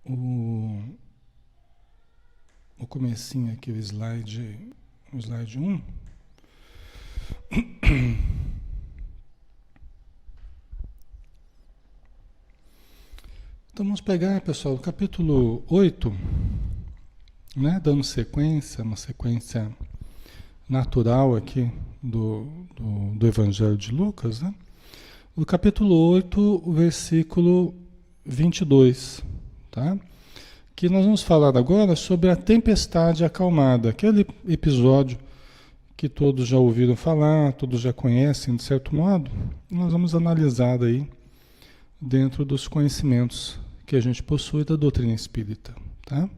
o, o comecinho aqui, o slide 1. Então vamos pegar, pessoal, o capítulo 8, né, dando sequência, uma sequência natural aqui do Evangelho de Lucas, né? O capítulo 8, o versículo 22, tá? Que nós vamos falar agora sobre a tempestade acalmada, aquele episódio que todos já ouviram falar, todos já conhecem de certo modo. Nós vamos analisar aí dentro dos conhecimentos que a gente possui da doutrina espírita, tá?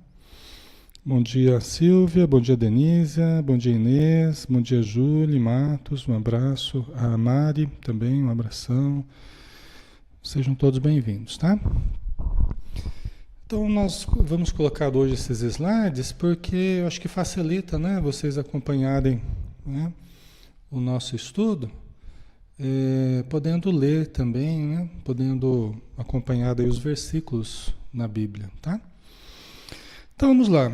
Bom dia, Silvia, bom dia, Denísia, bom dia, Inês, bom dia, Júlia, Matos, um abraço, a Mari também, um abração. Sejam todos bem-vindos, tá? Então nós vamos colocar hoje esses slides porque eu acho que facilita, né, vocês acompanharem, né, o nosso estudo, podendo ler também, né, podendo acompanhar aí os versículos na Bíblia, tá? Então vamos lá,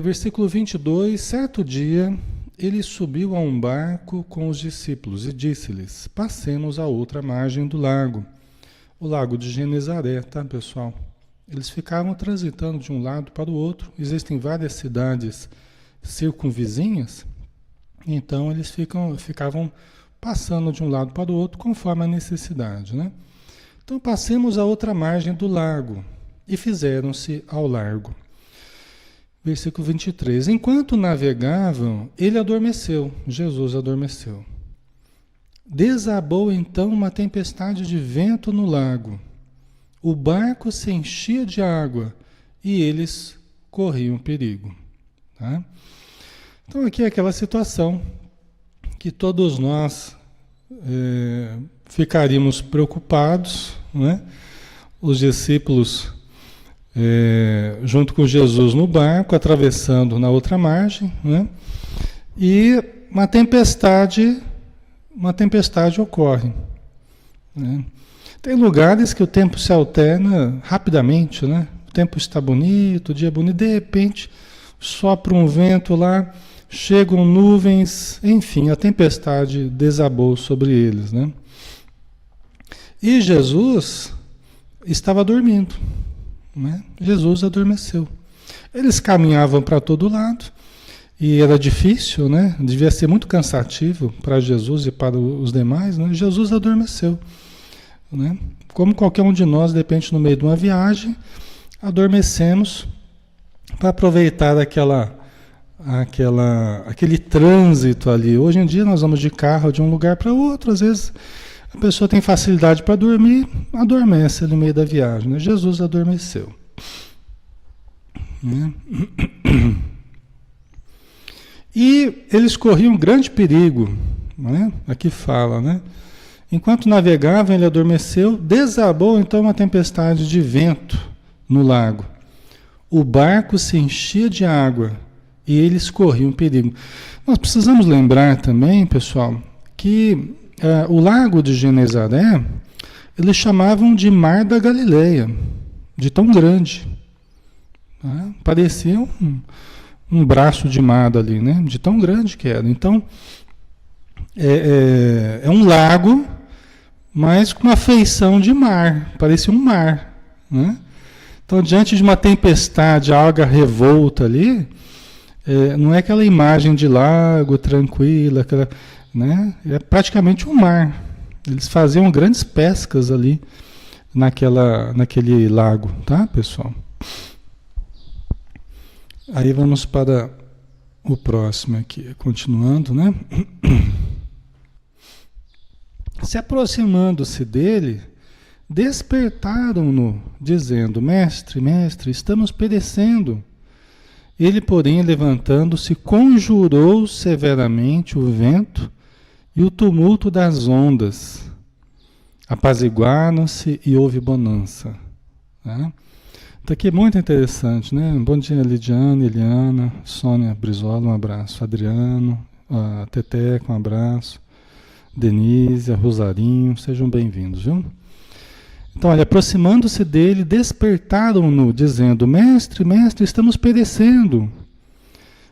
versículo 22, certo dia ele subiu a um barco com os discípulos e disse-lhes, passemos a outra margem do lago, o lago de Genezaré, tá, pessoal? Eles ficavam transitando de um lado para o outro, existem várias cidades circunvizinhas, então eles ficavam passando de um lado para o outro conforme a necessidade, né? Então passemos a outra margem do lago e fizeram-se ao largo. Versículo 23. Enquanto navegavam, ele adormeceu, Jesus adormeceu. Desabou então uma tempestade de vento no lago. O barco se enchia de água e eles corriam perigo. Tá? Então aqui é aquela situação que todos nós ficaríamos preocupados, né? Os discípulos junto com Jesus no barco, atravessando na outra margem, né? E uma tempestade ocorre, né? Tem lugares que o tempo se alterna rapidamente, né? O tempo está bonito, o dia é bonito, de repente sopra um vento lá, chegam nuvens, enfim, a tempestade desabou sobre eles, né? E Jesus estava dormindo, né? Jesus adormeceu. Eles caminhavam para todo lado e era difícil, né? Devia ser muito cansativo para Jesus e para os demais, né? Jesus adormeceu, né? Como qualquer um de nós, de repente, no meio de uma viagem, adormecemos para aproveitar aquele trânsito ali. Hoje em dia nós vamos de carro de um lugar para outro, às vezes a pessoa tem facilidade para dormir, adormece no meio da viagem, né? Jesus adormeceu, né? E eles corriam um grande perigo, né? Aqui fala, né? Enquanto navegavam, ele adormeceu, desabou então uma tempestade de vento no lago. O barco se enchia de água e eles corriam perigo. Nós precisamos lembrar também, pessoal, que o lago de Genezaré, eles chamavam de Mar da Galileia, de tão grande. Tá? Parecia um braço de mar ali, né? De tão grande que era. Então, é um lago, mas com uma feição de mar, parecia um mar, né? Então, diante de uma tempestade, água revolta ali, não é aquela imagem de lago tranquila, aquela, né? É praticamente um mar. Eles faziam grandes pescas ali naquele lago, tá, pessoal? Aí vamos para o próximo aqui, continuando, né? Se aproximando-se dele, despertaram-no, dizendo, mestre, mestre, estamos perecendo. Ele, porém, levantando-se, conjurou severamente o vento e o tumulto das ondas. Apaziguaram-se e houve bonança. Tá? Então aqui é muito interessante, né? Bom dia, Lidiane, Eliana, Sônia Brizola, um abraço. Adriano, a Teteca, um abraço. Denise, Rosarinho, sejam bem-vindos, viu? Então, olha, aproximando-se dele, despertaram-no, dizendo: Mestre, mestre, estamos perecendo.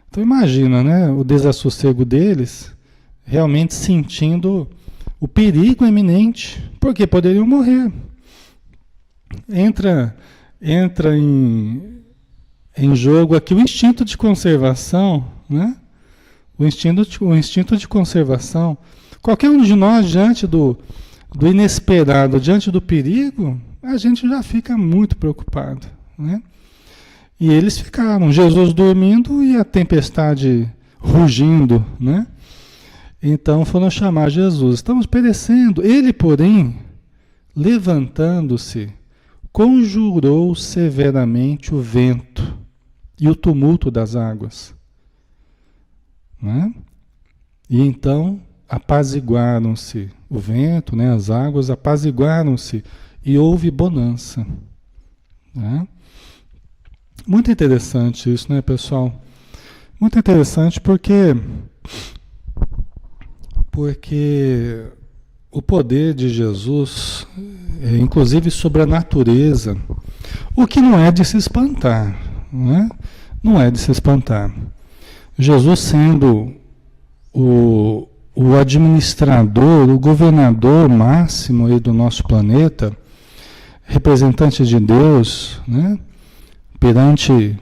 Então imagina, né, o desassossego deles, realmente sentindo o perigo iminente, porque poderiam morrer. Entra em jogo aqui o instinto de conservação, né? O instinto de conservação. Qualquer um de nós, diante do inesperado, diante do perigo, a gente já fica muito preocupado, né? E eles ficaram, Jesus dormindo e a tempestade rugindo, né? Então foram chamar Jesus. Estamos perecendo. Ele, porém, levantando-se, conjurou severamente o vento e o tumulto das águas, né? E então apaziguaram-se o vento, né? As águas apaziguaram-se e houve bonança, né? Muito interessante isso, né, pessoal? Muito interessante porque o poder de Jesus, inclusive sobre a natureza, o que não é de se espantar, né? Não é de se espantar. Jesus sendo o administrador, o governador máximo aí do nosso planeta, representante de Deus, né? Perante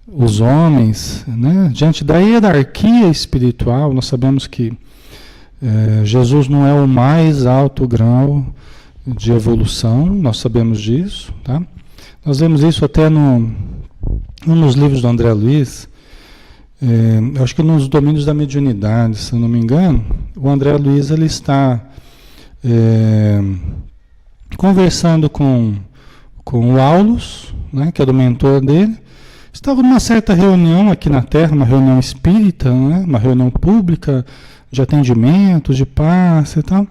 os homens, né? Diante da hierarquia espiritual, nós sabemos que Jesus não é o mais alto grau de evolução, nós sabemos disso, tá? Nós vemos isso até nos livros do André Luiz, eu acho que nos domínios da mediunidade, se eu não me engano, o André Luiz ele está conversando com o Aulus, né, que é do mentor dele. Estava numa certa reunião aqui na Terra, uma reunião espírita, né, uma reunião pública de atendimento, de passe e tal.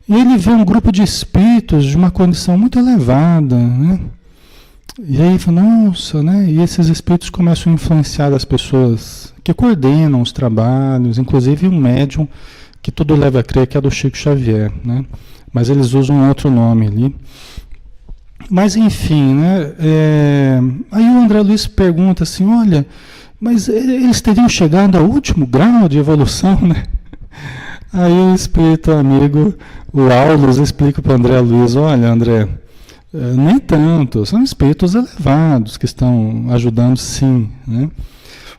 E ele vê um grupo de espíritos de uma condição muito elevada, né? E aí ele fala, nossa, né? E esses espíritos começam a influenciar as pessoas que coordenam os trabalhos, inclusive um médium que tudo leva a crer que é do Chico Xavier, né? Mas eles usam um outro nome ali. Mas enfim, né? Aí o André Luiz pergunta assim, olha, mas eles teriam chegado ao último grau de evolução, né? Aí o espírito amigo, o Aulus, explica para o André Luiz, olha, André, nem tanto, são espíritos elevados que estão ajudando sim, né?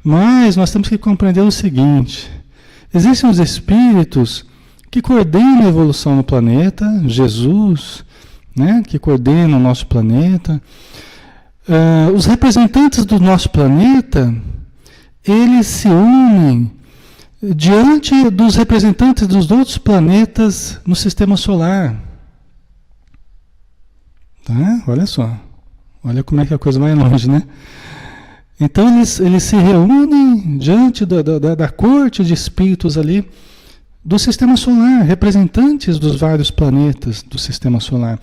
Mas nós temos que compreender o seguinte, existem os espíritos que coordenam a evolução no planeta, Jesus, né, que coordena o nosso planeta. Os representantes do nosso planeta, eles se unem diante dos representantes dos outros planetas no sistema solar. Tá? Olha só. Olha como é que a coisa vai longe, né? Então eles se reúnem diante da corte de espíritos ali do sistema solar, representantes dos vários planetas do sistema solar.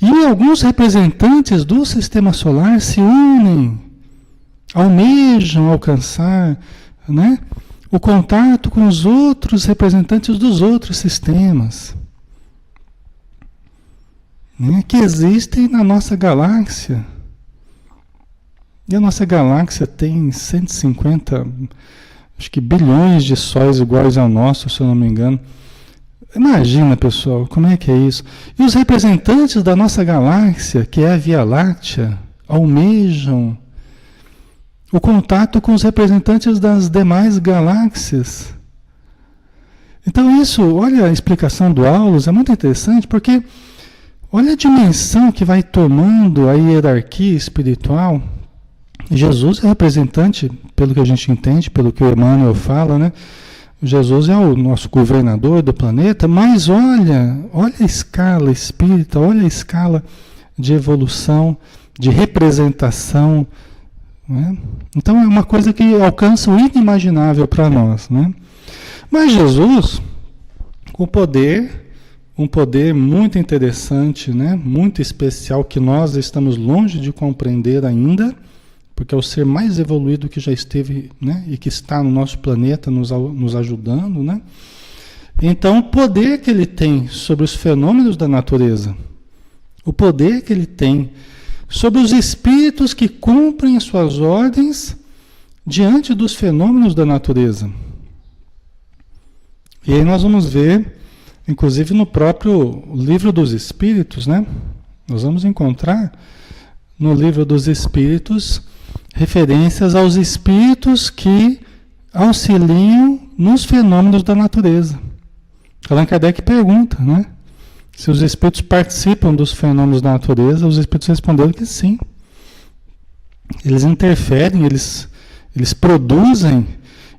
E alguns representantes do sistema solar se unem, almejam alcançar, né, o contato com os outros representantes dos outros sistemas, né, que existem na nossa galáxia. E a nossa galáxia tem 150 acho que bilhões de sóis iguais ao nosso, se eu não me engano. Imagina, pessoal, como é que é isso? E os representantes da nossa galáxia, que é a Via Láctea, almejam o contato com os representantes das demais galáxias. Então isso, olha a explicação do Aulus, é muito interessante, porque olha a dimensão que vai tomando a hierarquia espiritual. Jesus é representante, pelo que a gente entende, pelo que o Emmanuel fala, né? Jesus é o nosso governador do planeta, mas olha a escala espírita, olha a escala de evolução, de representação, né? Então é uma coisa que alcança o inimaginável para nós, né? Mas Jesus, com um poder muito interessante, né? Muito especial, que nós estamos longe de compreender ainda, porque é o ser mais evoluído que já esteve, né, e que está no nosso planeta nos ajudando, né? Então, o poder que ele tem sobre os fenômenos da natureza, o poder que ele tem sobre os espíritos que cumprem suas ordens diante dos fenômenos da natureza. E aí nós vamos ver, inclusive no próprio Livro dos Espíritos, né? Nós vamos encontrar no Livro dos Espíritos referências aos espíritos que auxiliam nos fenômenos da natureza. Allan Kardec pergunta, né? Se os espíritos participam dos fenômenos da natureza, os espíritos responderam que sim. Eles interferem, eles produzem.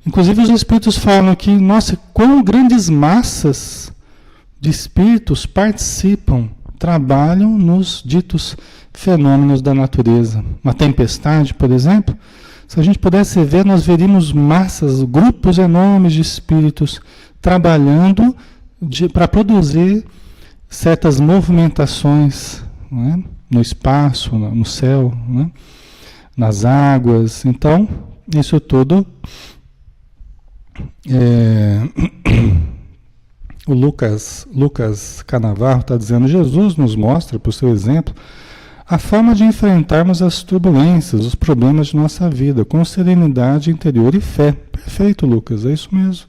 Inclusive os espíritos falam que, nossa, quão grandes massas de espíritos participam, trabalham nos ditos fenômenos da natureza. Uma tempestade, por exemplo, se a gente pudesse ver, nós veríamos massas, grupos enormes de espíritos trabalhando para produzir certas movimentações, né? No espaço, no céu, né? Nas águas. Então, isso tudo o Lucas Canavarro está dizendo: Jesus nos mostra, por seu exemplo, a forma de enfrentarmos as turbulências, os problemas de nossa vida, com serenidade interior e fé. Perfeito, Lucas, é isso mesmo.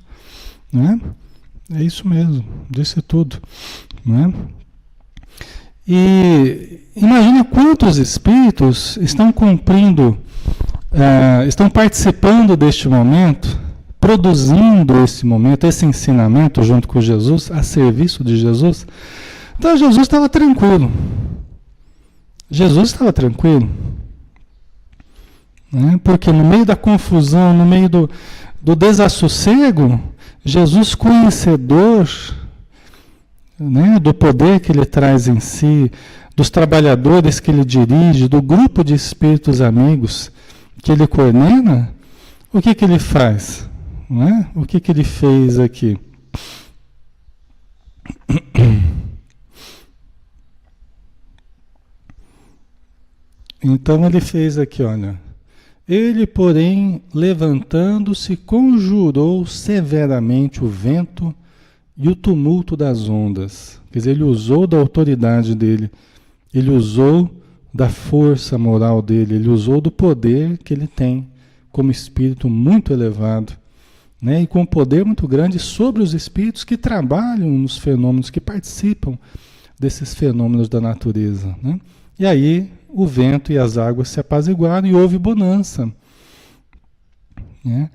Né? É isso mesmo, disse tudo. Né? E imagina quantos espíritos estão cumprindo, estão participando deste momento, produzindo esse momento, esse ensinamento junto com Jesus, a serviço de Jesus. Então Jesus estava tranquilo. Jesus estava tranquilo. Né? Porque no meio da confusão, no meio do desassossego, Jesus, conhecedor, né, do poder que ele traz em si, dos trabalhadores que ele dirige, do grupo de espíritos amigos que ele coordena, o que ele faz? Né? O que ele fez aqui? Então ele fez aqui, olha. Ele, porém, levantando-se, conjurou severamente o vento e o tumulto das ondas. Quer dizer, ele usou da autoridade dele, ele usou da força moral dele, ele usou do poder que ele tem como espírito muito elevado, né? E com poder muito grande sobre os espíritos que trabalham nos fenômenos, que participam desses fenômenos da natureza, né? E aí o vento e as águas se apaziguaram e houve bonança. Né?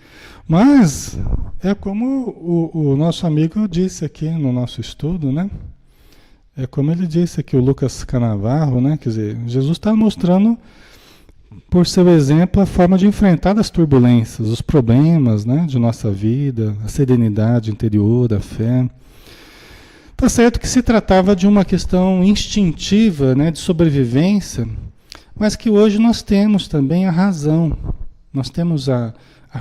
Mas é como o nosso amigo disse aqui no nosso estudo, né? É como ele disse aqui, o Lucas Canavarro, né? Quer dizer, Jesus está mostrando, por seu exemplo, a forma de enfrentar as turbulências, os problemas, né, de nossa vida, a serenidade interior, a fé. Tá certo que se tratava de uma questão instintiva, né, de sobrevivência, mas que hoje nós temos também a razão, nós temos a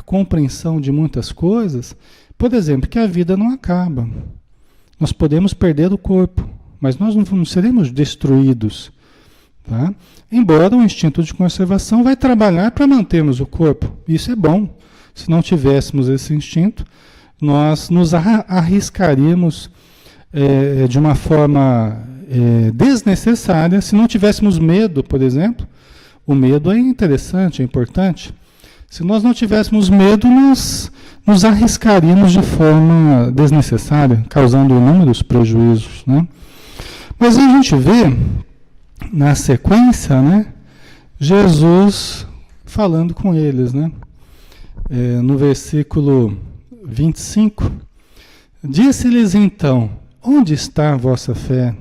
compreensão de muitas coisas. Por exemplo, que a vida não acaba. Nós podemos perder o corpo, mas nós não seremos destruídos. Tá? Embora o instinto de conservação vai trabalhar para mantermos o corpo. Isso é bom. Se não tivéssemos esse instinto, nós nos arriscaríamos de uma forma desnecessária. Se não tivéssemos medo, por exemplo, o medo é interessante, é importante. Se nós não tivéssemos medo, nós nos arriscaríamos de forma desnecessária, causando inúmeros prejuízos. Né? Mas a gente vê, na sequência, né, Jesus falando com eles, né? No versículo 25, disse-lhes então: onde está a vossa fé?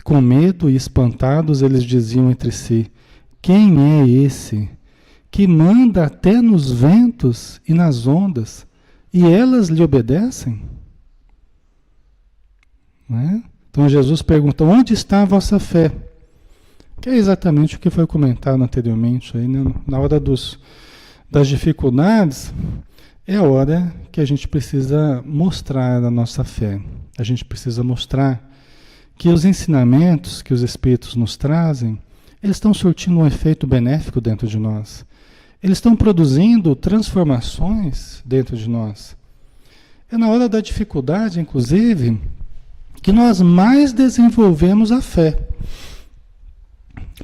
Com medo e espantados, eles diziam entre si: quem é esse que manda até nos ventos e nas ondas, e elas lhe obedecem? Né? Então Jesus pergunta: onde está a vossa fé? Que é exatamente o que foi comentado anteriormente aí, né? Na hora das dificuldades, é a hora que a gente precisa mostrar a nossa fé. A gente precisa mostrar que os ensinamentos que os Espíritos nos trazem, eles estão surtindo um efeito benéfico dentro de nós. Eles estão produzindo transformações dentro de nós. É na hora da dificuldade, inclusive, que nós mais desenvolvemos a fé.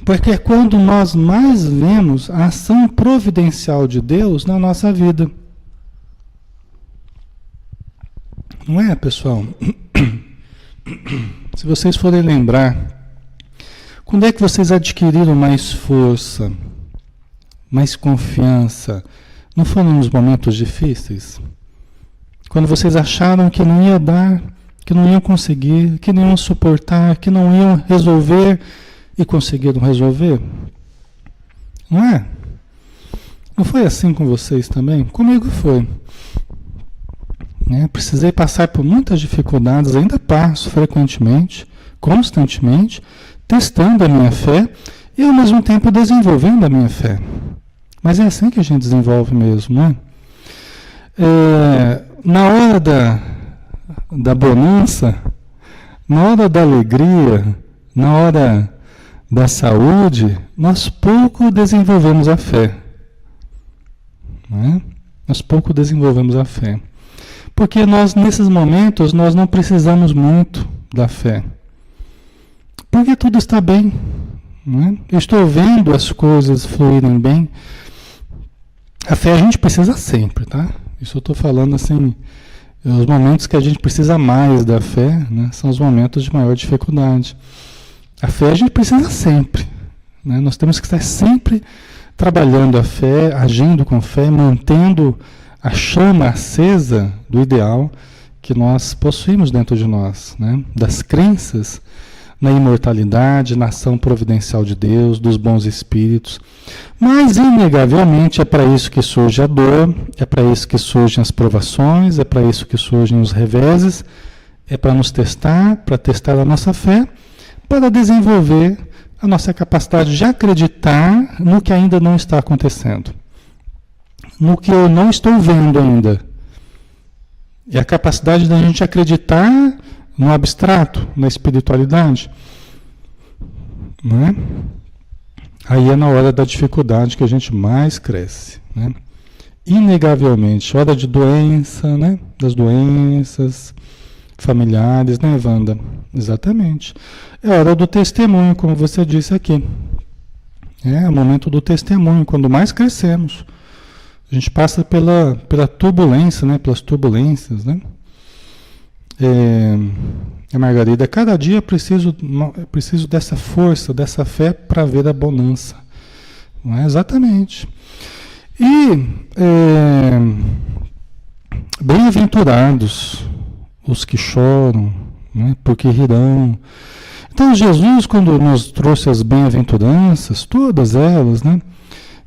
Porque é quando nós mais vemos a ação providencial de Deus na nossa vida. Não é, pessoal? Se vocês forem lembrar, quando é que vocês adquiriram mais força, mais confiança? Não foram nos momentos difíceis? Quando vocês acharam que não ia dar, que não iam conseguir, que não iam suportar, que não iam resolver e conseguiram resolver? Não é? Não foi assim com vocês também? Comigo foi. Precisei passar por muitas dificuldades, ainda passo frequentemente, constantemente, testando a minha fé e ao mesmo tempo desenvolvendo a minha fé. Mas é assim que a gente desenvolve mesmo, não é? Na hora da bonança, na hora da alegria, na hora da saúde, nós pouco desenvolvemos a fé. Não é? Nós pouco desenvolvemos a fé. Porque nós, nesses momentos, nós não precisamos muito da fé. Porque tudo está bem. Não é? Eu estou vendo as coisas fluírem bem. A fé a gente precisa sempre, tá? Isso eu estou falando assim, os momentos que a gente precisa mais da fé, né, são os momentos de maior dificuldade. A fé a gente precisa sempre. Né? Nós temos que estar sempre trabalhando a fé, agindo com fé, mantendo a chama acesa do ideal que nós possuímos dentro de nós, né? Das crenças na imortalidade, na ação providencial de Deus, dos bons espíritos. Mas, inegavelmente, é para isso que surge a dor, é para isso que surgem as provações, é para isso que surgem os reveses, é para nos testar, para testar a nossa fé, para desenvolver a nossa capacidade de acreditar no que ainda não está acontecendo. No que eu não estou vendo ainda. É a capacidade da gente acreditar no abstrato, na espiritualidade. Não é? Aí é na hora da dificuldade que a gente mais cresce. Né? Inegavelmente, hora de doença, né? Das doenças familiares, né, Wanda? Exatamente. É hora do testemunho, como você disse aqui. É o momento do testemunho, quando mais crescemos. A gente passa pela turbulência, né? Pelas turbulências, né? Margarida, cada dia preciso dessa força, dessa fé para ver a bonança. Não é? Exatamente. E bem-aventurados os que choram, né? Porque rirão. Então Jesus, quando nos trouxe as bem-aventuranças, todas elas, né?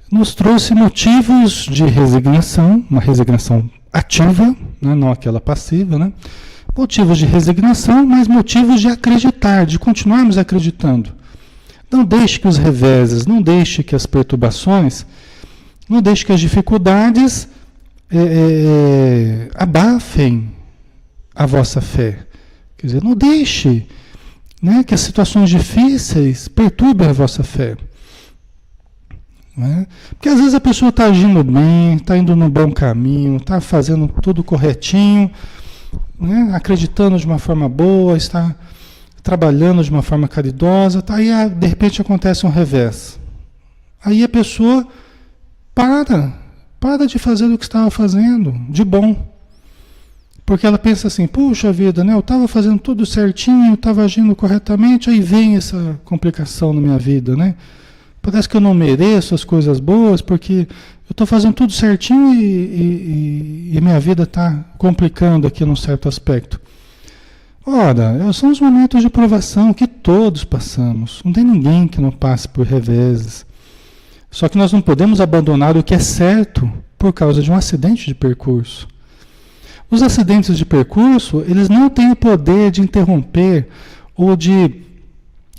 Nos trouxe motivos de resignação, uma resignação ativa, né? Não aquela passiva, né? Motivos de resignação, mas motivos de acreditar, de continuarmos acreditando. Não deixe que os reveses, não deixe que as perturbações, não deixe que as dificuldades abafem a vossa fé. Quer dizer, não deixe, né, que as situações difíceis perturbem a vossa fé. Né? Porque às vezes a pessoa está agindo bem, está indo no bom caminho, está fazendo tudo corretinho, né? Acreditando de uma forma boa, está trabalhando de uma forma caridosa, tá? Aí de repente acontece um revés. Aí a pessoa para de fazer o que estava fazendo, de bom. Porque ela pensa assim, puxa vida, né? Eu estava fazendo tudo certinho, estava agindo corretamente, aí vem essa complicação na minha vida, né? Parece que eu não mereço as coisas boas, porque eu estou fazendo tudo certinho e minha vida está complicando aqui num certo aspecto. Ora, são os momentos de provação que todos passamos. Não tem ninguém que não passe por reveses. Só que nós não podemos abandonar o que é certo por causa de um acidente de percurso. Os acidentes de percurso, eles não têm o poder de interromper ou de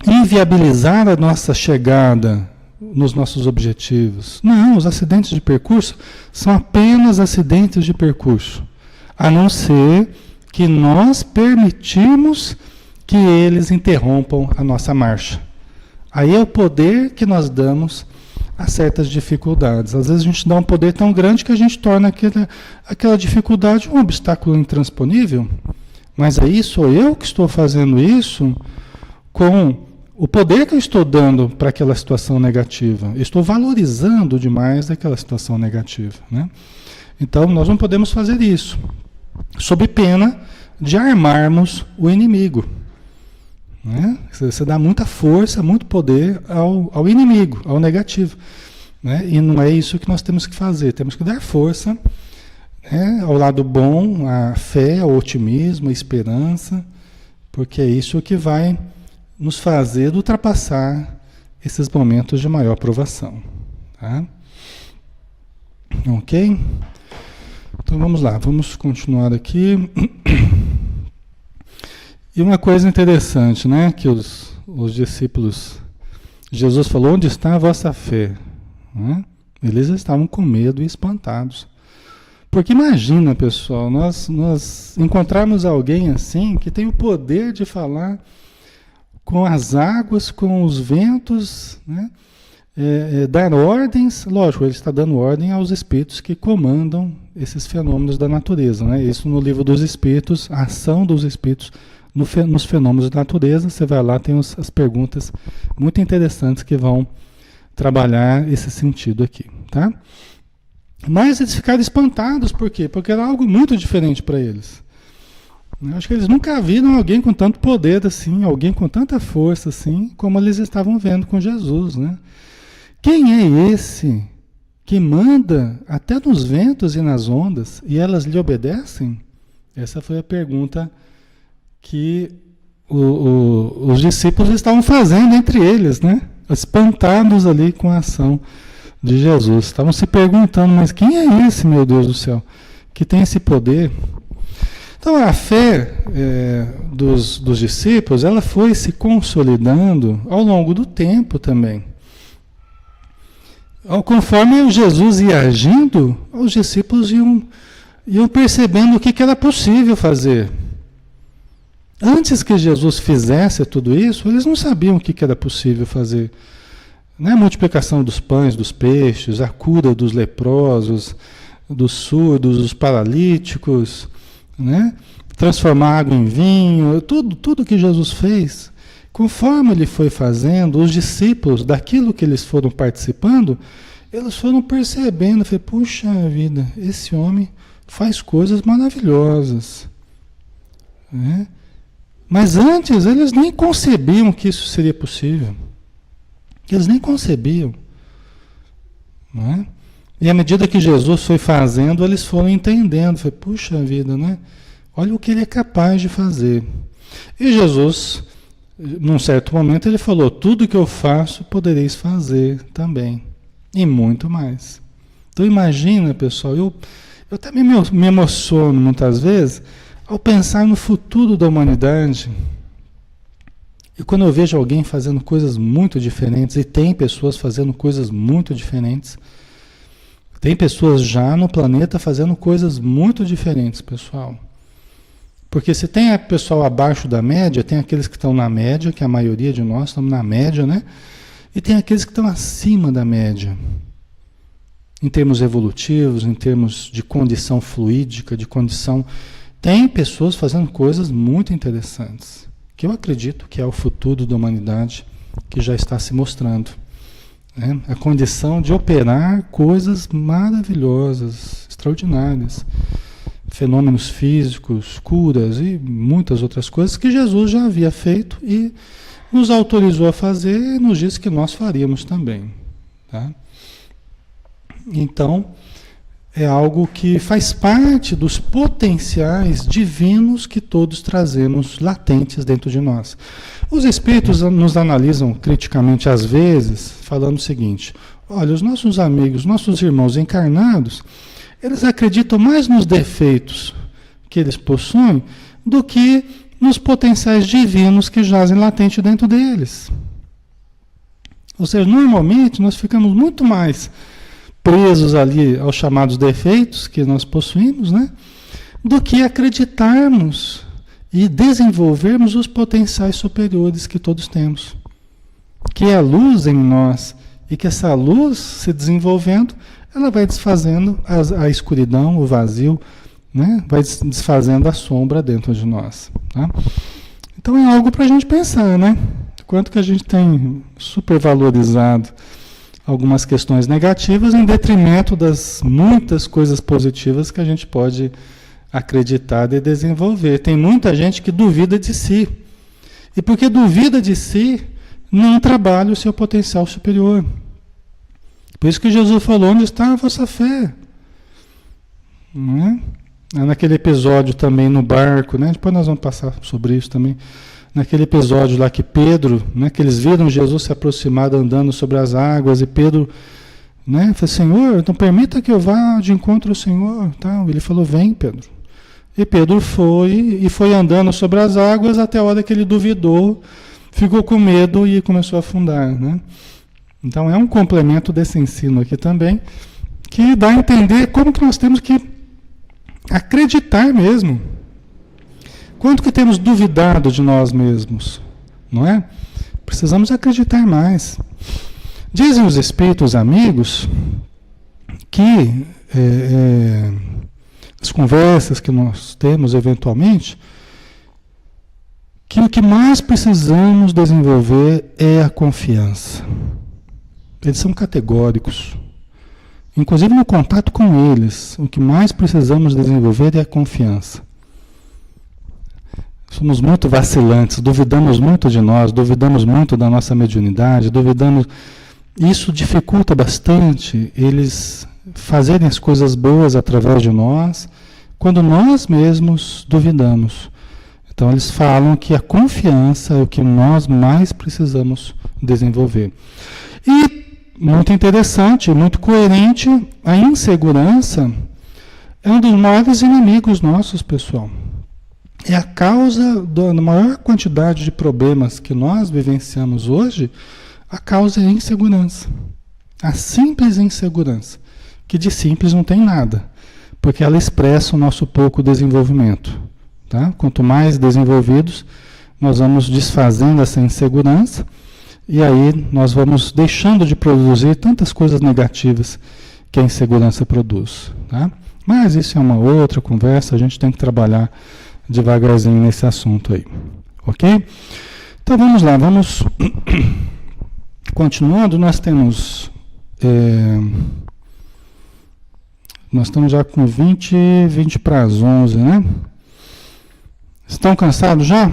inviabilizar a nossa chegada nos nossos objetivos. Não, os acidentes de percurso são apenas acidentes de percurso, a não ser que nós permitirmos que eles interrompam a nossa marcha. Aí é o poder que nós damos a certas dificuldades. Às vezes a gente dá um poder tão grande que a gente torna aquela dificuldade um obstáculo intransponível, Mas aí sou eu que estou fazendo isso com o poder que eu estou dando para aquela situação negativa. Eu estou valorizando demais aquela situação negativa, né? Então, nós não podemos fazer isso, sob pena de armarmos o inimigo, né? Você dá muita força, muito poder ao inimigo, ao negativo, né? E não é isso que nós temos que fazer. Temos que dar força, né, ao lado bom, a fé, o otimismo, a esperança, porque é isso que vai nos fazer ultrapassar esses momentos de maior provação. Tá? Ok? Então vamos lá, vamos continuar aqui. E uma coisa interessante, né, que os discípulos, Jesus falou, onde está a vossa fé? Né? Eles estavam com medo e espantados. Porque imagina, pessoal, nós encontrarmos alguém assim, que tem o poder de falar com as águas, com os ventos, né? Dar ordens, lógico, ele está dando ordem aos espíritos que comandam esses fenômenos da natureza, né? Isso no livro dos espíritos, a ação dos espíritos nos fenômenos da natureza, você vai lá, tem as perguntas muito interessantes que vão trabalhar esse sentido aqui, tá? Mas eles ficaram espantados, por quê? Porque era algo muito diferente para eles. Eu acho que eles nunca viram alguém com tanto poder assim, alguém com tanta força assim, como eles estavam vendo com Jesus, né? Quem é esse que manda até nos ventos e nas ondas e elas lhe obedecem? Essa foi a pergunta que os discípulos estavam fazendo entre eles, né? Espantados ali com a ação de Jesus. Estavam se perguntando, mas quem é esse, meu Deus do céu, que tem esse poder? Então a fé dos discípulos, ela foi se consolidando ao longo do tempo também. Conforme Jesus ia agindo, os discípulos iam percebendo o que era possível fazer. Antes que Jesus fizesse tudo isso, eles não sabiam o que era possível fazer. Né? A multiplicação dos pães, dos peixes, a cura dos leprosos, dos surdos, dos paralíticos, né? Transformar água em vinho, tudo que Jesus fez, conforme ele foi fazendo, os discípulos, daquilo que eles foram participando, eles foram percebendo, falei, puxa vida, esse homem faz coisas maravilhosas, né? Mas antes eles nem concebiam que isso seria possível. Eles nem concebiam. Não é? E à medida que Jesus foi fazendo, eles foram entendendo. Foi, puxa vida, né? Olha o que ele é capaz de fazer. E Jesus, num certo momento, ele falou, tudo que eu faço, podereis fazer também. E muito mais. Então imagina, pessoal, eu até me emociono muitas vezes ao pensar no futuro da humanidade. E quando eu vejo alguém fazendo coisas muito diferentes, e tem pessoas fazendo coisas muito diferentes, tem pessoas já no planeta fazendo coisas muito diferentes, pessoal. Porque se tem pessoal abaixo da média, tem aqueles que estão na média, que a maioria de nós estamos na média, né? E tem aqueles que estão acima da média. Em termos evolutivos, em termos de condição fluídica, de condição... Tem pessoas fazendo coisas muito interessantes, que eu acredito que é o futuro da humanidade, que já está se mostrando. Né? A condição de operar coisas maravilhosas, extraordinárias. Fenômenos físicos, curas e muitas outras coisas que Jesus já havia feito e nos autorizou a fazer e nos disse que nós faríamos também. Tá? Então, é algo que faz parte dos potenciais divinos que todos trazemos latentes dentro de nós. Os espíritos nos analisam criticamente às vezes, falando o seguinte, olha, os nossos amigos, nossos irmãos encarnados, eles acreditam mais nos defeitos que eles possuem do que nos potenciais divinos que jazem latente dentro deles. Ou seja, normalmente nós ficamos muito mais presos ali aos chamados defeitos que nós possuímos, né? Do que acreditarmos e desenvolvermos os potenciais superiores que todos temos. Que é a luz em nós e que essa luz se desenvolvendo, ela vai desfazendo a escuridão, o vazio né? Vai desfazendo a sombra dentro de nós. Tá? Então é algo para a gente pensar, né? Quanto que a gente tem supervalorizado algumas questões negativas em detrimento das muitas coisas positivas que a gente pode acreditar e desenvolver. Tem muita gente que duvida de si. E porque duvida de si, não trabalha o seu potencial superior. Por isso que Jesus falou, onde está a vossa fé? Não é? Naquele episódio também no barco, né? Depois nós vamos passar sobre isso também. Naquele episódio lá que Pedro, né, que eles viram Jesus se aproximar andando sobre as águas, e Pedro, né, falou, Senhor, então permita que eu vá de encontro ao Senhor. Tal. Ele falou, vem, Pedro. E Pedro foi andando sobre as águas até a hora que ele duvidou, ficou com medo e começou a afundar. Né? Então é um complemento desse ensino aqui também, que dá a entender como que nós temos que acreditar mesmo. Quanto que temos duvidado de nós mesmos, não é? Precisamos acreditar mais. Dizem os espíritos amigos que as conversas que nós temos eventualmente, que o que mais precisamos desenvolver é a confiança. Eles são categóricos. Inclusive no contato com eles, o que mais precisamos desenvolver é a confiança. Somos muito vacilantes, duvidamos muito de nós, duvidamos muito da nossa mediunidade, duvidamos. Isso dificulta bastante eles fazerem as coisas boas através de nós, quando nós mesmos duvidamos. Então eles falam que a confiança é o que nós mais precisamos desenvolver. E, muito interessante, muito coerente, a insegurança é um dos maiores inimigos nossos, pessoal. É a causa da maior quantidade de problemas que nós vivenciamos hoje, a causa é a insegurança. A simples insegurança, que de simples não tem nada, porque ela expressa o nosso pouco desenvolvimento. Tá? Quanto mais desenvolvidos, nós vamos desfazendo essa insegurança, e aí nós vamos deixando de produzir tantas coisas negativas que a insegurança produz. Tá? Mas isso é uma outra conversa, a gente tem que trabalhar devagarzinho nesse assunto aí, ok? Então vamos lá, vamos continuando. Nós estamos já com 20 para as 11, né? Estão cansados já?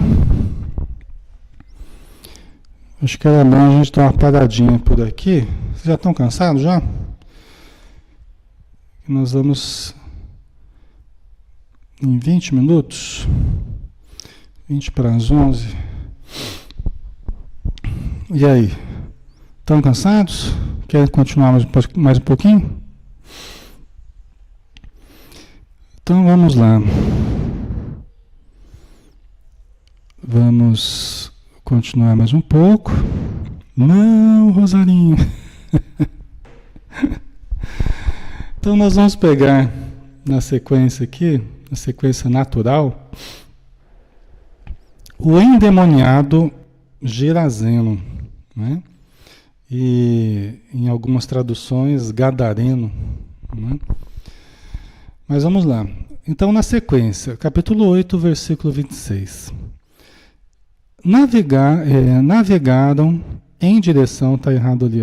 Acho que era bom a gente dar uma paradinha por aqui. Vocês já estão cansados já? Nós vamos em 20 minutos, 20 para as 11. E aí? Estão cansados? Querem continuar mais um pouquinho? Então vamos lá. Vamos continuar mais um pouco. Não, Rosarinho. Então nós vamos pegar na sequência aqui, na sequência natural, o endemoniado Gerazeno, né? E em algumas traduções Gadareno, né? Mas vamos lá. Então, na sequência, capítulo 8, versículo 26. Navegaram em direção, está errado ali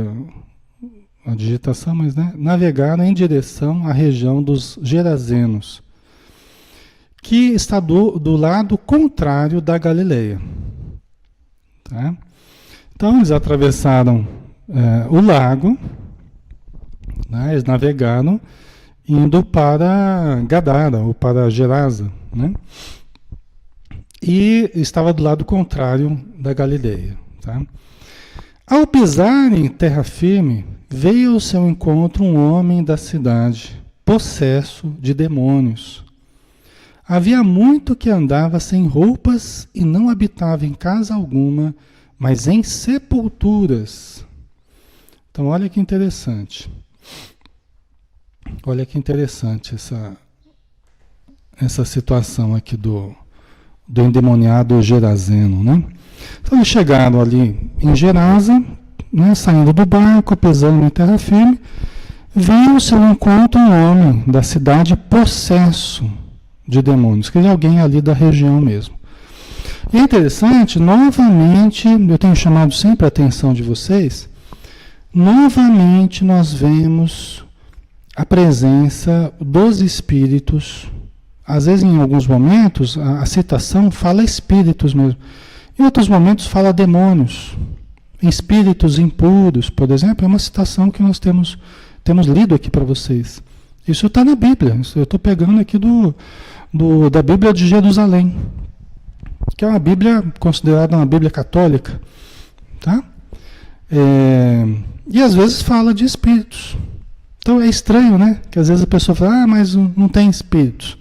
a digitação, mas né? Navegaram em direção à região dos Gerazenos, que está do lado contrário da Galileia. Tá? Então, eles atravessaram o lago, né? Eles navegaram indo para Gadara, ou para Gerasa, né? E estava do lado contrário da Galileia. Tá? Ao pisar em terra firme, veio ao seu encontro um homem da cidade, possesso de demônios. Havia muito que andava sem roupas e não habitava em casa alguma, mas em sepulturas. Então, olha que interessante. Olha que interessante essa situação aqui do endemoniado Gerazeno, né? Então, eles chegaram ali em Gerasa, né, saindo do barco, pisando em terra firme, veio ao seu encontro um homem da cidade possesso de demônios, que é alguém ali da região mesmo. E é interessante, novamente, eu tenho chamado sempre a atenção de vocês, novamente nós vemos a presença dos espíritos. Às vezes, em alguns momentos, a citação fala espíritos mesmo. Em outros momentos fala demônios. Espíritos impuros, por exemplo, é uma citação que nós temos lido aqui para vocês. Isso está na Bíblia. Isso eu estou pegando aqui da Bíblia de Jerusalém, que é uma Bíblia considerada uma Bíblia católica. Tá? E às vezes fala de espíritos. Então é estranho, né? Que às vezes a pessoa fala, mas não tem espíritos.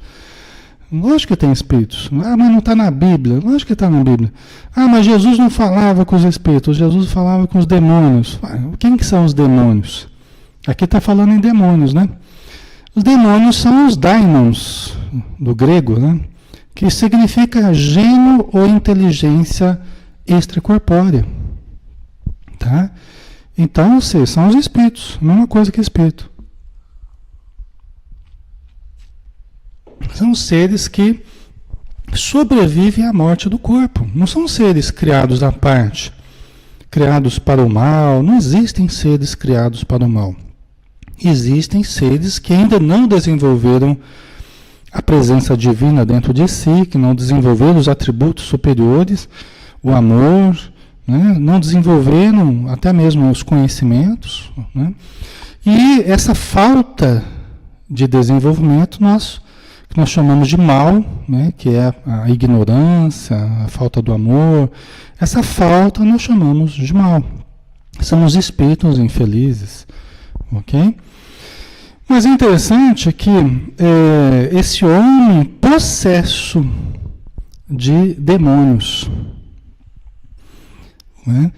Lógico que tem espíritos. Mas não está na Bíblia. Lógico que está na Bíblia. Mas Jesus não falava com os espíritos, Jesus falava com os demônios. Quem que são os demônios? Aqui está falando em demônios, né? Os demônios são os daimons, do grego, né? Que significa gênio ou inteligência extracorpórea. Tá? Então, são os espíritos, a mesma coisa que espírito. São seres que sobrevivem à morte do corpo. Não são seres criados à parte, criados para o mal. Não existem seres criados para o mal. Existem seres que ainda não desenvolveram a presença divina dentro de si, que não desenvolveram os atributos superiores, o amor, né? Não desenvolveram até mesmo os conhecimentos. Né? E essa falta de desenvolvimento que nós chamamos de mal, né? Que é a ignorância, a falta do amor, essa falta nós chamamos de mal. São os espíritos infelizes. Ok? Mas é interessante que esse homem possesso de demônios, né?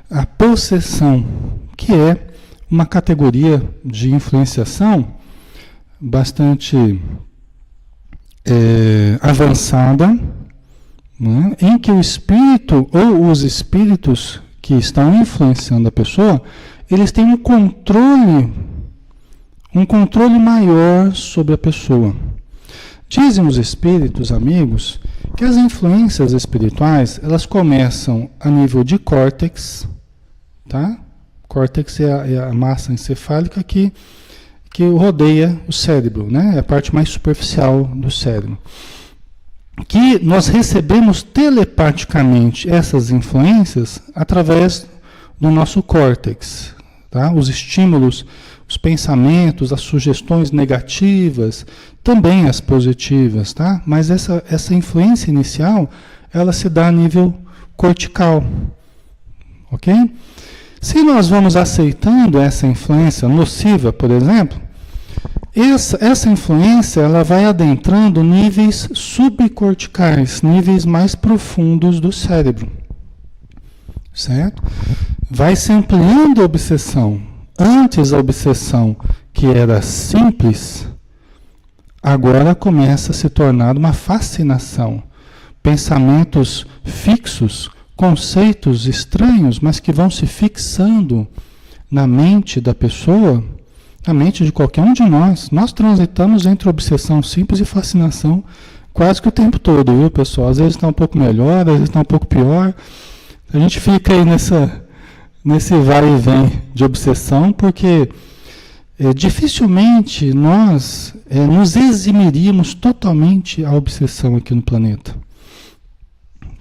A possessão, que é uma categoria de influenciação bastante avançada, né? Em que o espírito ou os espíritos que estão influenciando a pessoa, eles têm um controle maior sobre a pessoa. Dizem os espíritos, amigos, que as influências espirituais, elas começam a nível de córtex, tá? Córtex é a massa encefálica que rodeia o cérebro, né? É a parte mais superficial do cérebro. Que nós recebemos telepaticamente essas influências através do nosso córtex, tá? Os estímulos, os pensamentos, as sugestões negativas, também as positivas, tá? Mas essa influência inicial, ela se dá a nível cortical, ok? Se nós vamos aceitando essa influência nociva, por exemplo, essa influência ela vai adentrando níveis subcorticais, níveis mais profundos do cérebro, certo? Vai se ampliando a obsessão. Antes a obsessão, que era simples, agora começa a se tornar uma fascinação. Pensamentos fixos, conceitos estranhos, mas que vão se fixando na mente da pessoa, na mente de qualquer um de nós. Nós transitamos entre obsessão simples e fascinação quase que o tempo todo, viu, pessoal? Às vezes está um pouco melhor, às vezes está um pouco pior. A gente fica aí nesse vai e vem de obsessão, porque dificilmente nós nos eximiríamos totalmente a obsessão aqui no planeta.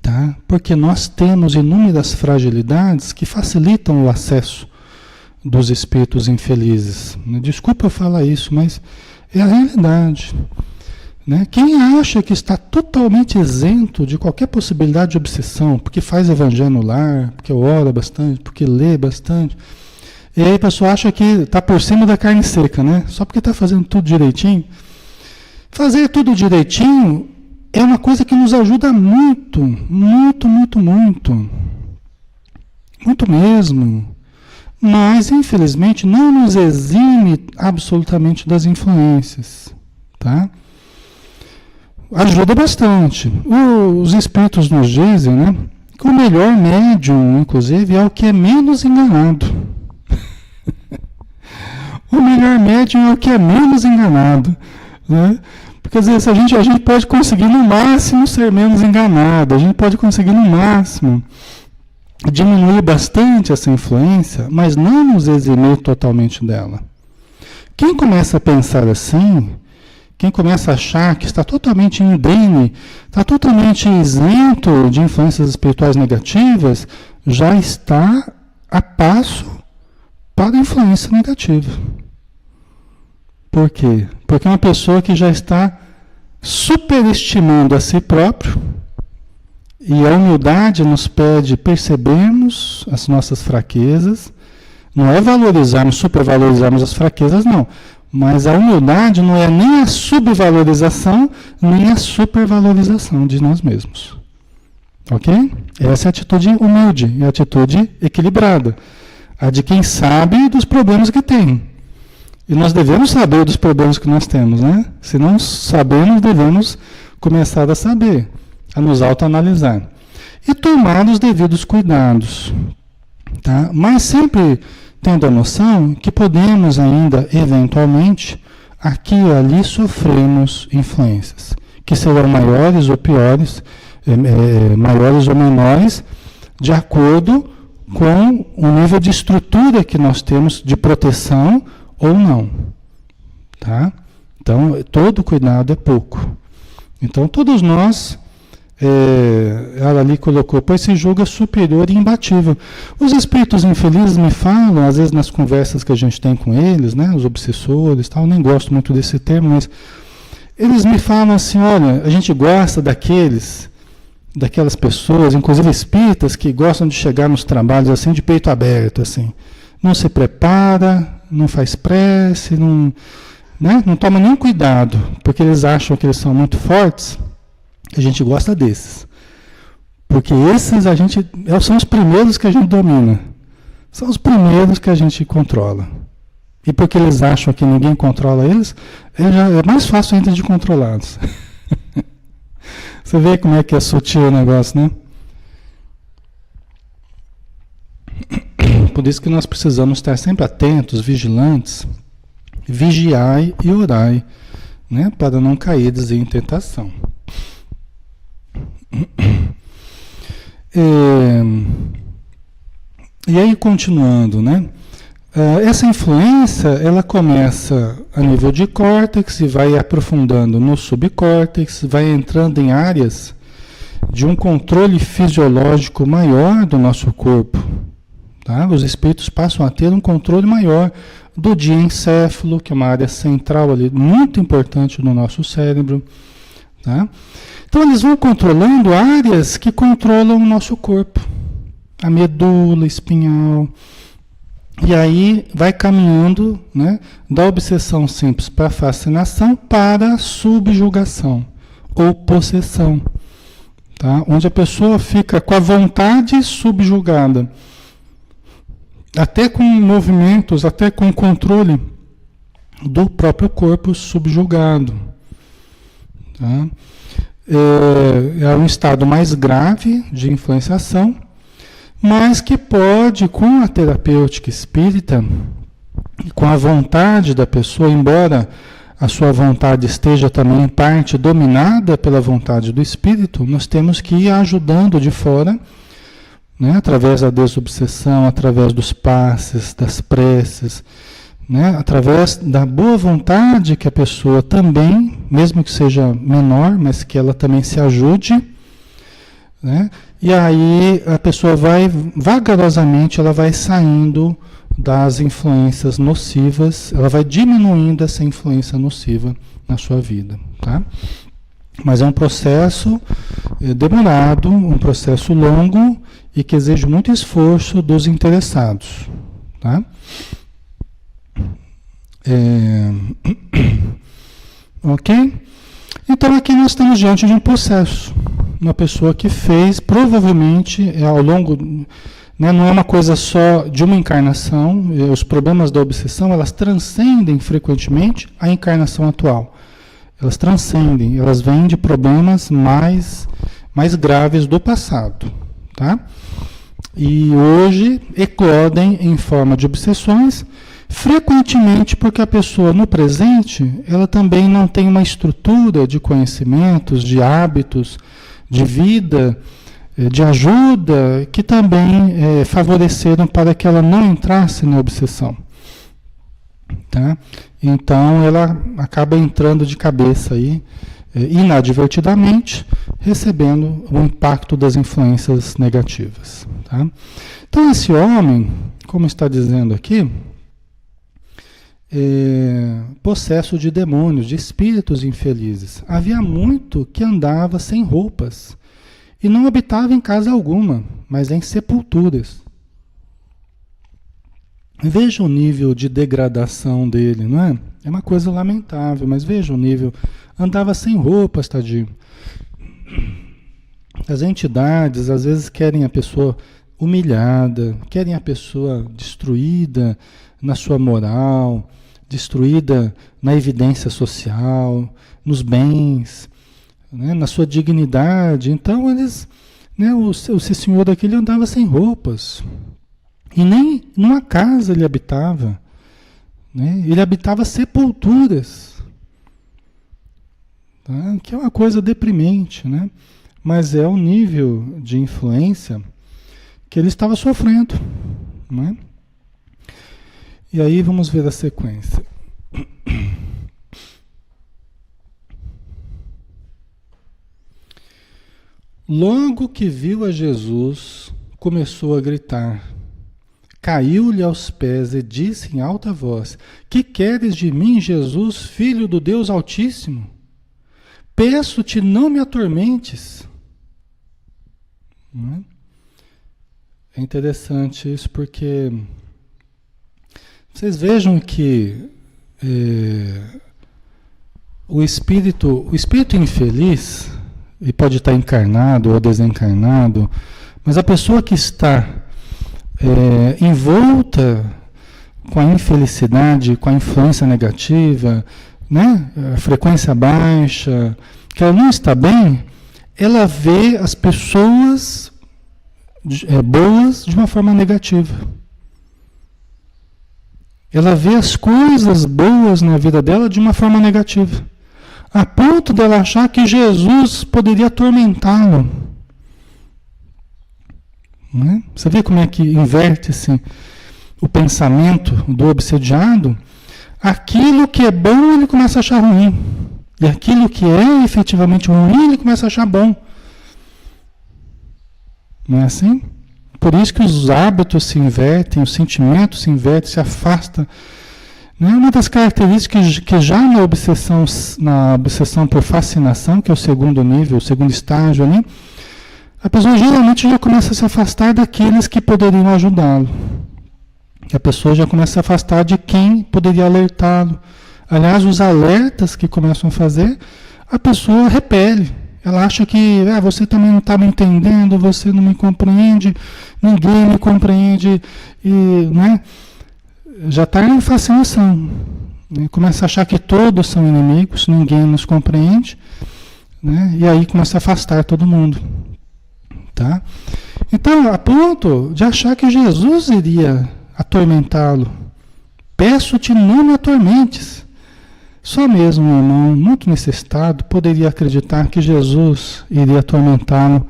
Tá? Porque nós temos inúmeras fragilidades que facilitam o acesso dos espíritos infelizes. Desculpa eu falar isso, mas é a realidade. Né? Quem acha que está totalmente isento de qualquer possibilidade de obsessão, porque faz evangelho no lar, porque ora bastante, porque lê bastante, e aí a pessoa acha que está por cima da carne seca, né? Só porque está fazendo tudo direitinho. Fazer tudo direitinho é uma coisa que nos ajuda muito, muito, muito, muito. Muito mesmo. Mas, infelizmente, não nos exime absolutamente das influências. Tá? Ajuda bastante. Os espíritos nos dizem, né, que o melhor médium, inclusive, é o que é menos enganado. O melhor médium é o que é menos enganado. Né? Porque às vezes a gente pode conseguir no máximo ser menos enganado, a gente pode conseguir no máximo diminuir bastante essa influência, mas não nos eximir totalmente dela. Quem começa a pensar assim, quem começa a achar que está totalmente indene, está totalmente isento de influências espirituais negativas, já está a passo para a influência negativa. Por quê? Porque é uma pessoa que já está superestimando a si próprio, e a humildade nos pede percebermos as nossas fraquezas, não é valorizarmos, supervalorizarmos as fraquezas, não. Mas a humildade não é nem a subvalorização, nem a supervalorização de nós mesmos. Ok? Essa é a atitude humilde, é a atitude equilibrada. A de quem sabe dos problemas que tem. E nós devemos saber dos problemas que nós temos, né? Se não sabemos, devemos começar a saber, a nos autoanalisar. E tomar os devidos cuidados. Tá? Mas sempre tendo a noção que podemos ainda, eventualmente, aqui e ali sofremos influências, que serão maiores ou piores, maiores ou menores, de acordo com o nível de estrutura que nós temos de proteção ou não. Tá? Então, todo cuidado é pouco. Então, todos nós, ela ali colocou, pois se julga superior e imbatível. Os espíritos infelizes me falam, às vezes nas conversas que a gente tem com eles, né, os obsessores, tal, nem gosto muito desse termo, mas eles me falam assim, olha, a gente gosta daquelas pessoas, inclusive espíritas, que gostam de chegar nos trabalhos assim, de peito aberto, assim. Não se prepara, não faz prece, não toma nenhum cuidado, porque eles acham que eles são muito fortes. A gente gosta desses. Porque esses são os primeiros que a gente domina. São os primeiros que a gente controla. E porque eles acham que ninguém controla eles, é mais fácil ainda de controlá-los. Você vê como é que é sutil o negócio, né? Por isso que nós precisamos estar sempre atentos, vigilantes, vigiai e orai, né? Para não cair em tentação. E aí, continuando, né? Essa influência, ela começa a nível de córtex e vai aprofundando no subcórtex, vai entrando em áreas de um controle fisiológico maior do nosso corpo. Tá? Os espíritos passam a ter um controle maior do diencéfalo, que é uma área central ali, muito importante no nosso cérebro. Tá? Então eles vão controlando áreas que controlam o nosso corpo. A medula espinhal. E aí vai caminhando, né, da obsessão simples para a fascinação para a subjugação ou possessão. Tá? Onde a pessoa fica com a vontade subjugada. Até com movimentos, até com controle do próprio corpo subjugado. Tá? É um estado mais grave de influenciação, mas que pode, com a terapêutica espírita, com a vontade da pessoa, embora a sua vontade esteja também em parte dominada pela vontade do espírito, nós temos que ir ajudando de fora, né, através da desobsessão, através dos passes, das preces, né, através da boa vontade que a pessoa também, mesmo que seja menor, mas que ela também se ajude, né, e aí a pessoa vai, vagarosamente, ela vai saindo das influências nocivas, ela vai diminuindo essa influência nociva na sua vida, tá? Mas é um processo demorado, um processo longo e que exige muito esforço dos interessados, tá? Ok? Então aqui nós estamos diante de um processo. Uma pessoa que fez, provavelmente, ao longo, né, não é uma coisa só de uma encarnação, os problemas da obsessão, elas transcendem frequentemente a encarnação atual. Elas transcendem, elas vêm de problemas mais graves do passado, tá? E hoje eclodem em forma de obsessões, Frequentemente porque a pessoa no presente, ela também não tem uma estrutura de conhecimentos, de hábitos, de vida, de ajuda, que também favoreceram para que ela não entrasse na obsessão. Tá? Então ela acaba entrando de cabeça aí, inadvertidamente, recebendo o impacto das influências negativas. Tá? Então esse homem, como está dizendo aqui, possesso de demônios, de espíritos infelizes. Havia muito que andava sem roupas e não habitava em casa alguma, mas em sepulturas. Veja o nível de degradação dele, não é? É uma coisa lamentável, mas veja o nível. Andava sem roupas, tadinho. As entidades às vezes querem a pessoa humilhada, querem a pessoa destruída na sua moral, destruída na evidência social, nos bens, né, na sua dignidade. Então eles, né, o senhor daquele andava sem roupas. E nem numa casa ele habitava, né? Ele habitava sepulturas, tá? Que é uma coisa deprimente, né? Mas é o nível de influência que ele estava sofrendo, né? E aí vamos ver a sequência. Logo que viu a Jesus, começou a gritar. Caiu-lhe aos pés e disse em alta voz: Que queres de mim, Jesus, filho do Deus Altíssimo? Peço-te, não me atormentes. É interessante isso porque vocês vejam que o espírito infeliz, ele pode estar encarnado ou desencarnado, mas a pessoa que está envolta com a infelicidade, com a influência negativa, né? A frequência baixa, que ela não está bem, ela vê as pessoas boas de uma forma negativa. Ela vê as coisas boas na vida dela de uma forma negativa, a ponto dela achar que Jesus poderia atormentá-lo. Né? Você vê como é que inverte-se o pensamento do obsediado? Aquilo que é bom ele começa a achar ruim. E aquilo que é efetivamente ruim ele começa a achar bom. Não é assim? Por isso que os hábitos se invertem, os sentimentos se invertem, se afastam. Né? Uma das características que já na obsessão por fascinação, que é o segundo nível, o segundo estágio ali, a pessoa geralmente já começa a se afastar daqueles que poderiam ajudá-lo. A pessoa já começa a se afastar de quem poderia alertá-lo. Aliás, os alertas que começam a fazer, a pessoa repele. Ela acha que você também não está me entendendo, você não me compreende, ninguém me compreende. E, né, já está em fascinação. Né, começa a achar que todos são inimigos, ninguém nos compreende. Né, e aí começa a afastar todo mundo. Tá? Então, a ponto de achar que Jesus iria atormentá-lo. Peço-te, não me atormentes. Só mesmo um irmão muito necessitado poderia acreditar que Jesus iria atormentá-lo,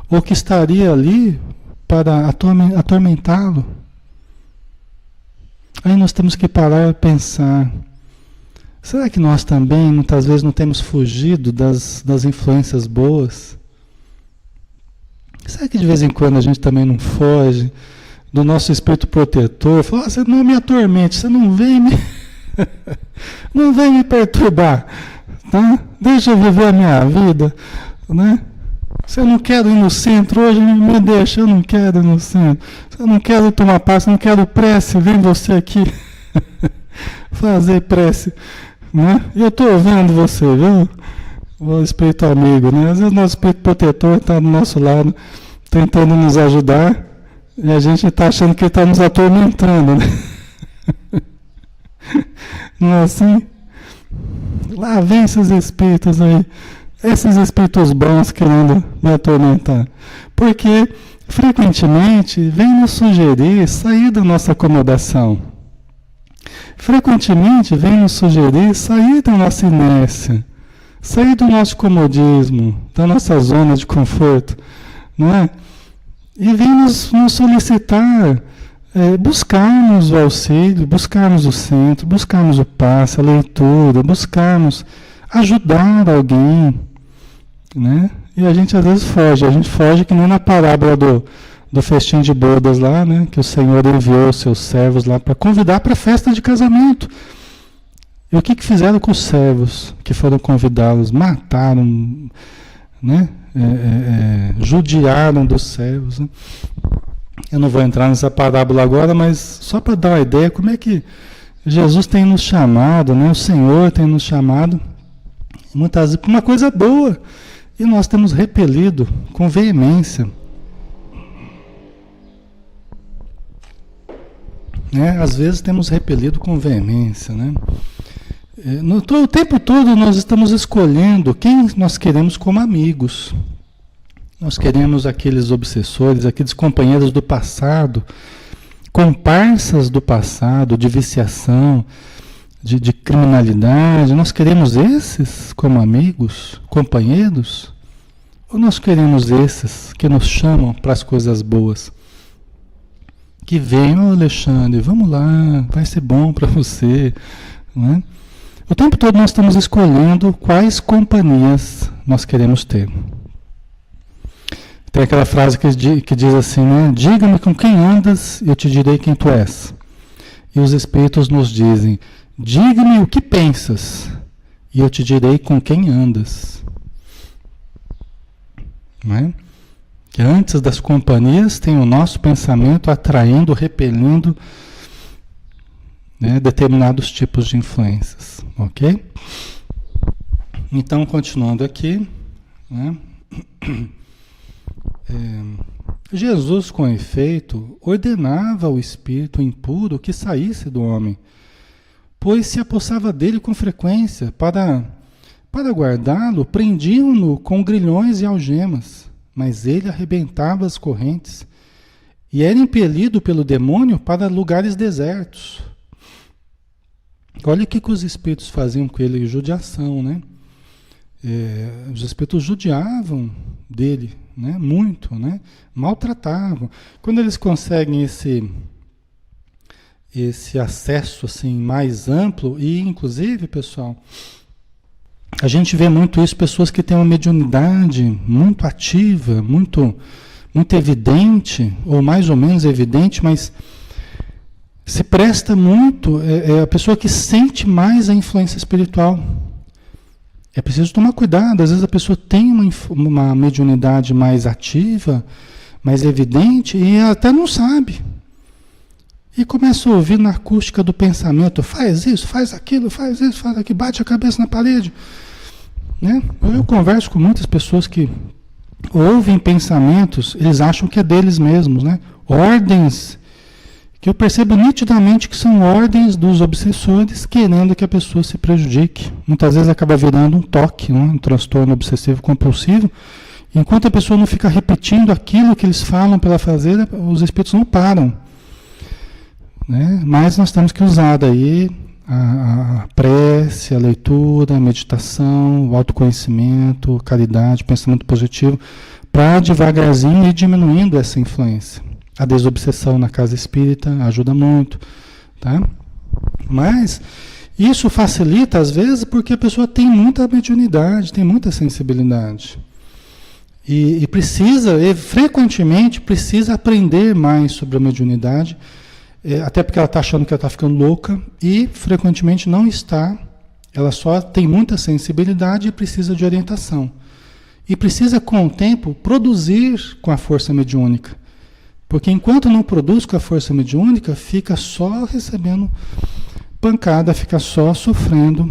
ou que estaria ali para atormentá-lo. Aí nós temos que parar e pensar, será que nós também, muitas vezes, não temos fugido das influências boas? Será que de vez em quando a gente também não foge do nosso espírito protetor? Fala, você não me atormente, você não vem me... não vem me perturbar, tá? Deixa eu viver a minha vida, né? Se eu não quero ir no centro hoje, me deixa, eu não quero ir no centro. Se eu não quero tomar passe, eu não quero prece, vem você aqui fazer prece, né? E eu estou vendo você, viu? O espírito amigo, né? Às vezes o nosso espírito protetor está do nosso lado, tentando nos ajudar, e a gente está achando que ele está nos atormentando, né? Não é assim? Lá vem esses espíritos aí, esses espíritos bons querendo me atormentar. Porque, frequentemente, vem nos sugerir sair da nossa acomodação. frequentemente vem nos sugerir sair da nossa inércia, sair do nosso comodismo, da nossa zona de conforto, não é? E vem nos solicitar, buscarmos o auxílio, buscarmos o centro, buscarmos o passe, a leitura, buscarmos ajudar alguém, né? E a gente às vezes foge, a gente foge que nem na parábola do festim de bodas lá, né? Que o Senhor enviou os seus servos lá para convidar para a festa de casamento. E o que fizeram com os servos que foram convidados? Mataram, né? Judiaram dos servos, né? Eu não vou entrar nessa parábola agora, mas só para dar uma ideia como é que Jesus tem nos chamado, né? O Senhor tem nos chamado muitas vezes para uma coisa boa e nós temos repelido com veemência, né? Às vezes temos repelido com veemência, né? O tempo todo nós estamos escolhendo quem nós queremos como amigos. Nós queremos aqueles obsessores, aqueles companheiros do passado, comparsas do passado, de viciação, de criminalidade. Nós queremos esses como amigos, companheiros? Ou nós queremos esses que nos chamam para as coisas boas? Que venham, Alexandre, vamos lá, vai ser bom para você, não é? O tempo todo nós estamos escolhendo quais companhias nós queremos ter. Tem aquela frase que diz assim, né? Diga-me com quem andas e eu te direi quem tu és. E os Espíritos nos dizem, diga-me o que pensas e eu te direi com quem andas. Não é? Que antes das companhias tem o nosso pensamento atraindo, repelindo, né, determinados tipos de influências, ok? Então, continuando aqui, né, Jesus, com efeito, ordenava ao espírito impuro que saísse do homem, pois se apossava dele com frequência. Para guardá-lo, prendiam-no com grilhões e algemas, mas ele arrebentava as correntes e era impelido pelo demônio para lugares desertos. Olha o que os espíritos faziam com ele, judiação, né? Os espíritos judiavam dele, né? Muito, né? Maltratavam. Quando eles conseguem esse acesso assim, mais amplo, e inclusive, pessoal, a gente vê muito isso, pessoas que têm uma mediunidade muito ativa, muito evidente, ou mais ou menos evidente, mas se presta muito, é a pessoa que sente mais a influência espiritual. É preciso tomar cuidado, às vezes a pessoa tem uma mediunidade mais ativa, mais evidente, e ela até não sabe. E começa a ouvir na acústica do pensamento, faz isso, faz aquilo, faz isso, faz aquilo, bate a cabeça na parede. Né? Eu converso com muitas pessoas que ouvem pensamentos, eles acham que é deles mesmos, né? Ordens que eu percebo nitidamente que são ordens dos obsessores querendo que a pessoa se prejudique. Muitas vezes acaba virando um toque, um transtorno obsessivo compulsivo. Enquanto a pessoa não fica repetindo aquilo que eles falam para ela fazer, os espíritos não param. Né? Mas nós temos que usar daí a prece, a leitura, a meditação, o autoconhecimento, caridade, pensamento positivo, para devagarzinho ir diminuindo essa influência. A desobsessão na casa espírita ajuda muito, tá? Mas isso facilita às vezes porque a pessoa tem muita mediunidade, tem muita sensibilidade. E frequentemente precisa aprender mais sobre a mediunidade, até porque ela está achando que ela está ficando louca e frequentemente não está, ela só tem muita sensibilidade e precisa de orientação. E precisa com o tempo produzir com a força mediúnica. Porque enquanto não produz com a força mediúnica, fica só recebendo pancada, fica só sofrendo,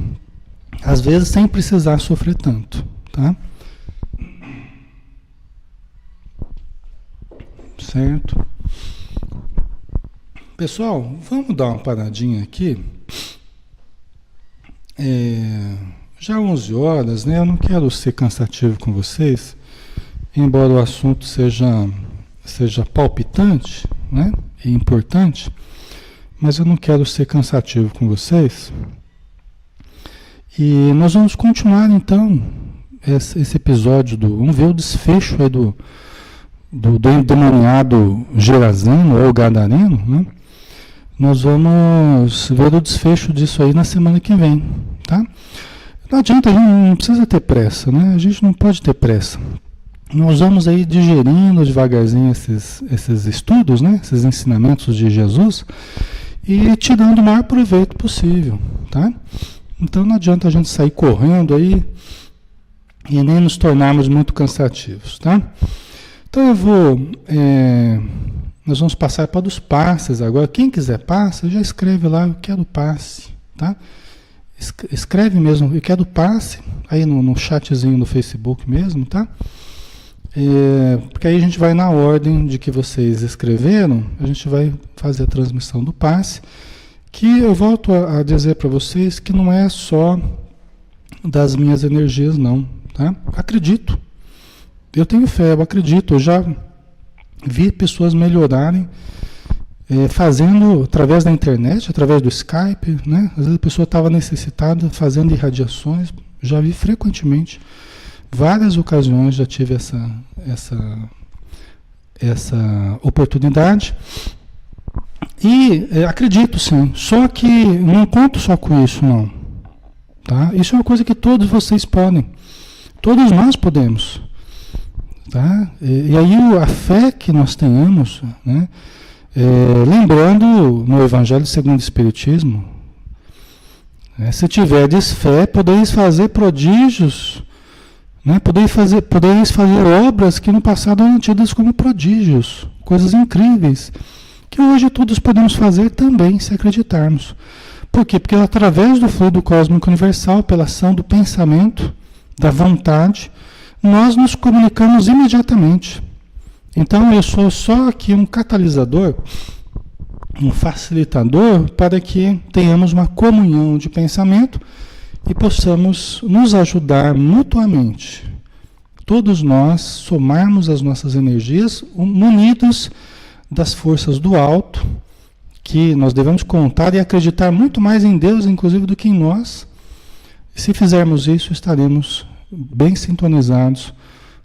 às vezes sem precisar sofrer tanto, tá? Certo? Pessoal, vamos dar uma paradinha aqui. Já 11 horas, né? Eu não quero ser cansativo com vocês, embora o assunto seja palpitante, né, e importante, mas eu não quero ser cansativo com vocês. E nós vamos continuar então esse episódio vamos ver o desfecho aí do endemoniado Gerazano ou Gadareno, né? Nós vamos ver o desfecho disso aí na semana que vem, tá? Não adianta, a gente não precisa ter pressa, né? A gente não pode ter pressa. Nós vamos aí digerindo devagarzinho esses estudos, né? Esses ensinamentos de Jesus e tirando o maior proveito possível, tá? Então não adianta a gente sair correndo aí e nem nos tornarmos muito cansativos, tá? Então nós vamos passar para os passes agora. Quem quiser passe, já escreve lá, eu quero passe, tá? Escreve mesmo, eu quero passe, aí no chatzinho do Facebook mesmo, tá? Porque aí a gente vai na ordem de que vocês escreveram, a gente vai fazer a transmissão do passe, que eu volto a dizer para vocês que não é só das minhas energias não, tá? Acredito, eu tenho fé, eu acredito, eu já vi pessoas melhorarem fazendo através da internet, através do Skype, né? Às vezes a pessoa estava necessitada, fazendo irradiações, já vi frequentemente, várias ocasiões já tive essa oportunidade e acredito sim, só que não conto só com isso não, tá? Isso é uma coisa que todos vocês podem, todos nós podemos, tá? E aí a fé que nós tenhamos, né? Lembrando no Evangelho segundo o Espiritismo, se tiverdes fé, podeis fazer prodígios, né? Podeis fazer obras que no passado eram tidas como prodígios, coisas incríveis, que hoje todos podemos fazer também, se acreditarmos. Por quê? Porque através do fluido cósmico universal, pela ação do pensamento, da vontade, nós nos comunicamos imediatamente. Então eu sou só aqui um catalisador, um facilitador para que tenhamos uma comunhão de pensamento e possamos nos ajudar mutuamente. Todos nós somarmos as nossas energias munidos das forças do alto, que nós devemos contar e acreditar muito mais em Deus, inclusive, do que em nós. E se fizermos isso, estaremos bem sintonizados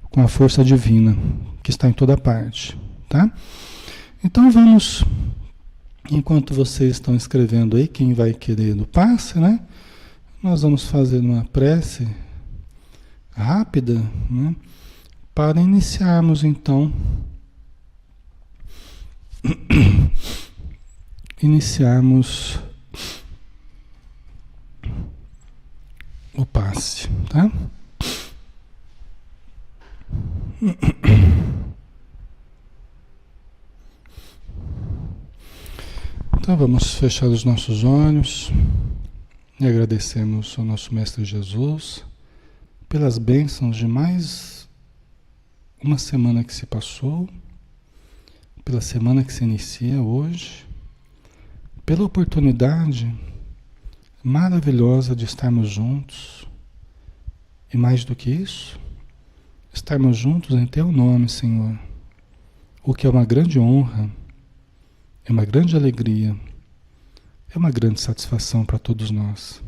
com a força divina, que está em toda parte, tá? Então vamos, enquanto vocês estão escrevendo aí, quem vai querer do passe, né? Nós vamos fazer uma prece rápida, né? Para iniciarmos então, o passe, tá? Então vamos fechar os nossos olhos e agradecemos ao nosso Mestre Jesus pelas bênçãos de mais uma semana que se passou, pela semana que se inicia hoje, pela oportunidade maravilhosa de estarmos juntos e mais do que isso, estarmos juntos em Teu nome, Senhor, o que é uma grande honra, é uma grande alegria, é uma grande satisfação para todos nós.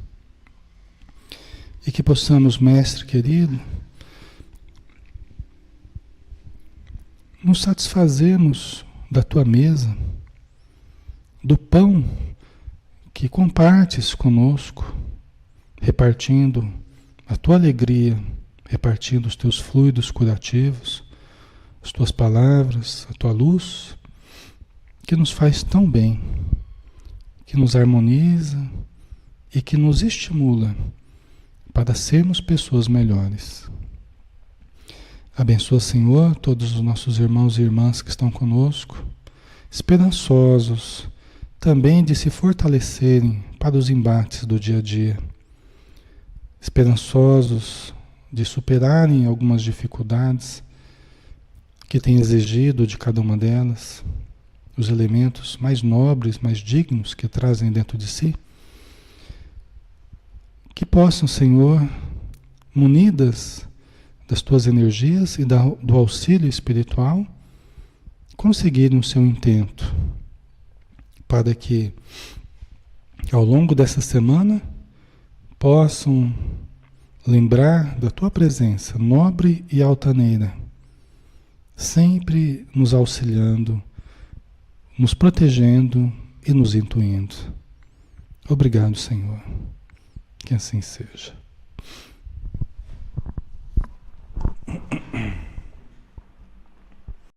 E que possamos, Mestre querido, nos satisfazermos da Tua mesa, do pão que compartes conosco, repartindo a Tua alegria, repartindo os Teus fluidos curativos, as Tuas palavras, a Tua luz, que nos faz tão bem, que nos harmoniza e que nos estimula para sermos pessoas melhores. Abençoa, Senhor, todos os nossos irmãos e irmãs que estão conosco, esperançosos também de se fortalecerem para os embates do dia a dia, esperançosos de superarem algumas dificuldades que tem exigido de cada uma delas, os elementos mais nobres, mais dignos que trazem dentro de si, que possam, Senhor, munidas das Tuas energias e do auxílio espiritual, conseguirem o seu intento, para que ao longo dessa semana possam lembrar da tua presença nobre e altaneira, sempre nos auxiliando, nos protegendo e nos intuindo. Obrigado, Senhor. Que assim seja.